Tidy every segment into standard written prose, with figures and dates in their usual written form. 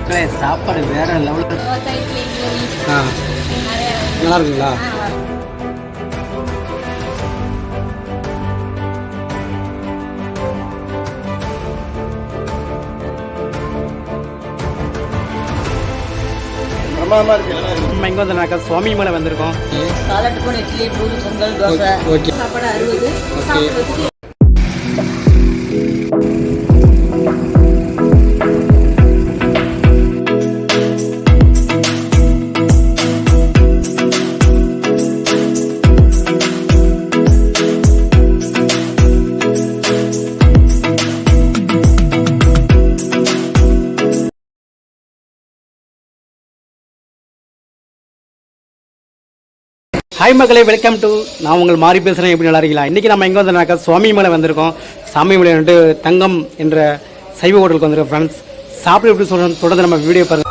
சாப்பாடு வேற லெவலில். நல்லா இருக்குங்களா? நம்ம இங்கே வந்து சுவாமி மலை வந்திருக்கோம். இட்லி பூரி பொங்கல் தோசை சாப்பாடு 60. ஹாய் மக்களே, வெல்கம் டு நான் உங்கள் மாறி பேசுகிறேன். எப்படி நல்லா இருக்கீங்களா? இன்றைக்கி நம்ம எங்கே வந்தோம்னாக்கா சுவாமி மலை வந்திருக்கோம். சாமி மலை வந்துட்டு தங்கம் என்ற சைவ ஹோட்டலுக்கு வந்திருக்கோம் ஃப்ரெண்ட்ஸ். சாப்பிட எப்படி சொல்கிறோம் தொடர்ந்து நம்ம வீடியோ பாருங்கள்.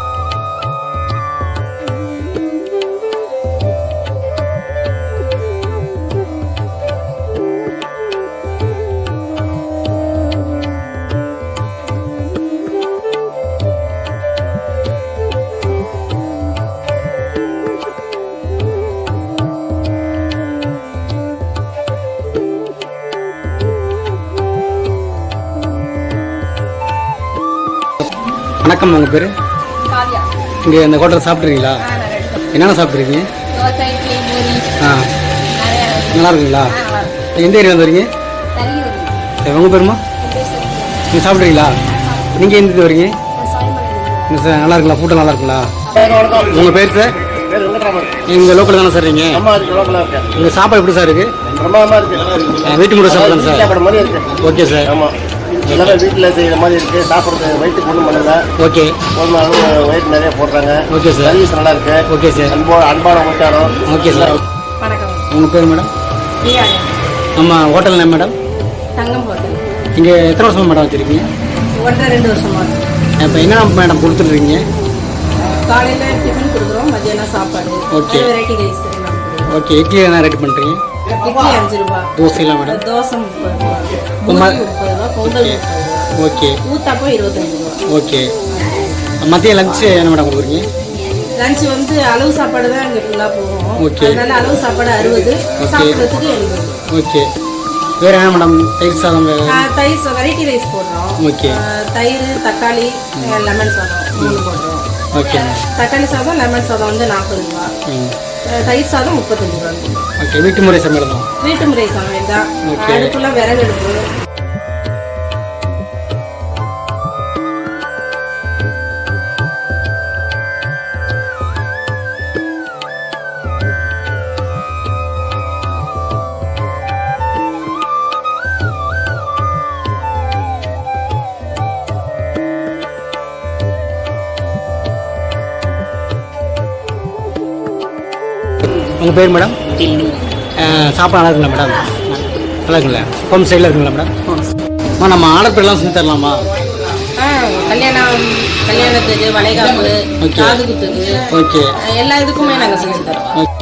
வணக்கம், உங்கள் பேர்? இங்கே இந்த ஹோட்டலில் சாப்பிட்றீங்களா? என்னென்ன சாப்பிட்றீங்க? நல்லா இருக்குங்களா? எந்த ஏரியா வந்து வரீங்க? சரி, உங்கள் பேருமா? நீங்கள் சாப்பிட்றீங்களா? நீங்கள் எந்த வரீங்க? சார் நல்லா இருக்குங்களா? ஃபுட்டு நல்லா இருக்குங்களா? உங்கள் பேர் சார்? இங்கே லோக்கல் தானே சார்? நீங்கள் இங்கே சாப்பாடு எப்படி சார் இருக்குது? வீட்டு முறை சாப்பிட்றேன் சார். Okay sir. எல்லாமே வீட்டில் செய்கிற மாதிரி இருக்குது. சாப்பிட்றது வயிற்றுக்கு ஒன்றும் பண்ணல. ஓகே. ஒரு நாளும் வயிற்று நிறைய போடுறாங்க. Okay sir. சர்வீஸ் நல்லா இருக்கு. Okay sir. அன்பான உச்சாரம். Okay sir. வணக்கம். உங்கள் பேர் மேடம்? நம்ம ஹோட்டல் என்ன மேடம்? தங்கம் ஹோட்டல். இங்கே எத்தனை வருஷமா மேடம் வச்சுருக்கீங்க? 1.5 வருஷமா. இப்போ என்ன மேடம் கொடுத்துட்ருக்கீங்க? காலையில் டிஃபன் கொடுக்குறோம், மத்தியானம் சாப்பாடு. Okay. Variety rice. Okay. Idli என்ன ரெடி பண்ணுறீங்க? இட்லி 5 ரூபா. தோசைலாம் மேடம்? தோசை 30 ரூபா. 30 ரூபா. பொங்கல் 30 ரூபா. ஓகே. ஊத்தாப்பம் 25 ரூபா. ஓகே. மதிய லஞ்சு என்ன மேடம் கொடுக்குறீங்க? லஞ்சு வந்து அளவு சாப்பாடு தான் இங்கே ஃபுல்லாக போகும். ஓகே. அதனால அளவு சாப்பாடு 60, சாப்பிட்றதுக்கு 80. ஓகே. வேறு என்ன மேடம்? தயிர் சாதம்? தயிர் சாதம் வெரைட்டி ரைஸ் போடுறோம். ஓகே. தயிர், தக்காளி, லெமன் சாதம் 3 போடுறோம். ஓகே. தக்காளி சாதம், லெமன் சாதம் வந்து 40 ரூபா. தயிர் சாதம் 35 ரூபா. ஓகே. வீட்டு முறை சமையல் தான்? வீட்டு முறை சமையல் தான். அடுப்புலாம் விறகு அடுப்பு. உங்கள் பேர் மேடம்? சாப்பாடு நல்லா இருக்குங்களா மேடம்? நல்லா இருக்குங்களா? ஹோம் சைடில் இருக்குங்களா மேடம்? நம்ம ஆர்டர் பேர்லாம் செஞ்சு தரலாமா? கல்யாணத்துக்கு, வளைகாப்பு, காது குத்துக்கு, ஓகே, எல்லா இதுக்குமே நாங்கள் செஞ்சு தரோம்.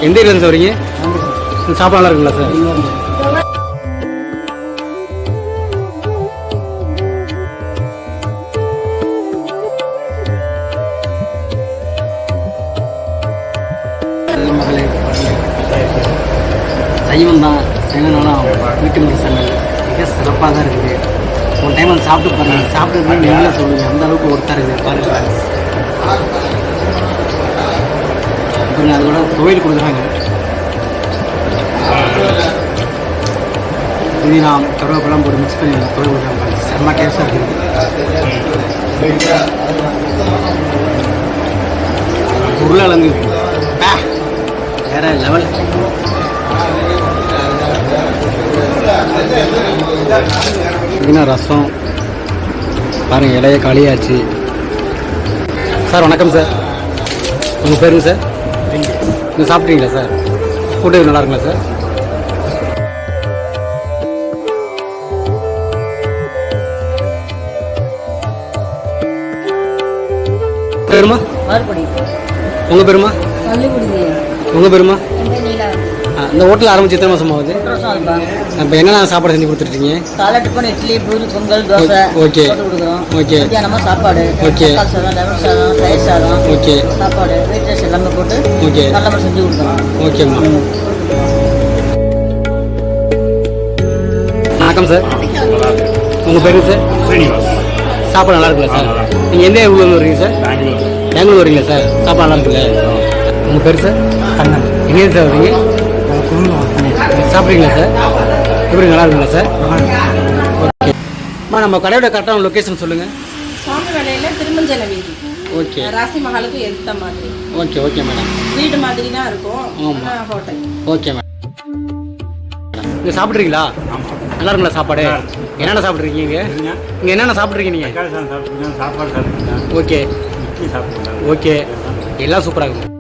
எந்த ஏரியா சார் வரீங்க? சாப்பாடு நல்லா இருக்குங்களா சார்? மகளே, சைவம் தான். சைவம்னாலும் வீட்டு முறை சமையல் மிக சிறப்பாக தான் இருக்குது. ஒரு டைம் வந்து சாப்பிட்டு பாருங்கள். சாப்பிட்டு நீங்களே சொல்லுங்கள், அந்த அளவுக்கு ஒருத்தா இருக்குது பாருங்கள். அதோட துவையல் கொடுக்குறாங்க. புதினா, கருவேப்பிலாம் போட்டு மிக்ஸ் பண்ணி துவையல் கொடுக்குறாங்க. செம்ம டேஸ்டாக இருக்குது. உருளைக்கிழங்கு வேற லெவல். புதினா ரசம் பாருங்கள், இலைய காலியாச்சு. சார் வணக்கம் சார். உங்கள் பேருங்க சார்? நீங்கள் சாப்பிட்றீங்களா சார்? ஃபுட்டு நல்லா இருக்குங்களா சார்? பேருமா? உங்கள் பேருமா? உங்கள் பேருமா? இந்த ஹோட்டல் ஆரம்பிச்சு எத்தனை மாதம் ஆகுது? இப்போ என்னென்ன சாப்பாடு செஞ்சு கொடுத்துருக்கீங்க? காலை டிஃபன் இட்லி பூரி பொங்கல் தோசை ஓகே கொடுக்குறோம். ஓகே மத்தியானமாக சாப்பாடு ஓகே தக்காளி சாதம் லெமன் சாதம் தயிர் சாதம் ஓகே சாப்பாடு வெயிட் ரைஸ் எல்லாமே போட்டு ஓகே நல்ல மாதிரி செஞ்சு கொடுக்குறோம். ஓகேம்மா. வணக்கம் சார். உங்கள் பேரு சார்? சாப்பாடு நல்லா இருக்குல்ல சார்? நீங்கள் எந்த ஊர்லேருந்து வரீங்க சார்? பெங்களூர் வரீங்களா சார்? சாப்பாடு நல்லா இருக்குல்ல? உங்கள் பேர் சார்? கண்ணன். எங்கேருந்து சார் வரீங்க? சாப்பிட்றீங்களா சார்? எப்படி நல்லா இருக்குங்களா சார்? ஓகேம்மா, நம்ம கடையோட கரெக்டான லொக்கேஷன் சொல்லுங்கள். சுவாமி வேலையில் திருமஞ்சன வீதி, ஓகே ராசி மகாலுக்கு எடுத்த மாதிரி ஓகே ஓகே மேடம். வீடு மாதிரி தான் இருக்கும். ஆமாம். ஹோட்டல். Okay madam. நீங்கள் சாப்பிட்றீங்களா? நல்லா இருக்குங்களா சாப்பாடு? என்னென்ன சாப்பிட்றீங்க இங்கே? இங்கே என்னென்ன சாப்பிட்றீங்க நீங்கள்? சாப்பாடு சாப்பிட்டுருக்கேன், சாப்பாடு சாப்பிட்டுருக்கேன், ஓகே இட்லி சாப்பிட்டுருக்கேன். ஓகே எல்லாம் சூப்பராக இருக்கும்.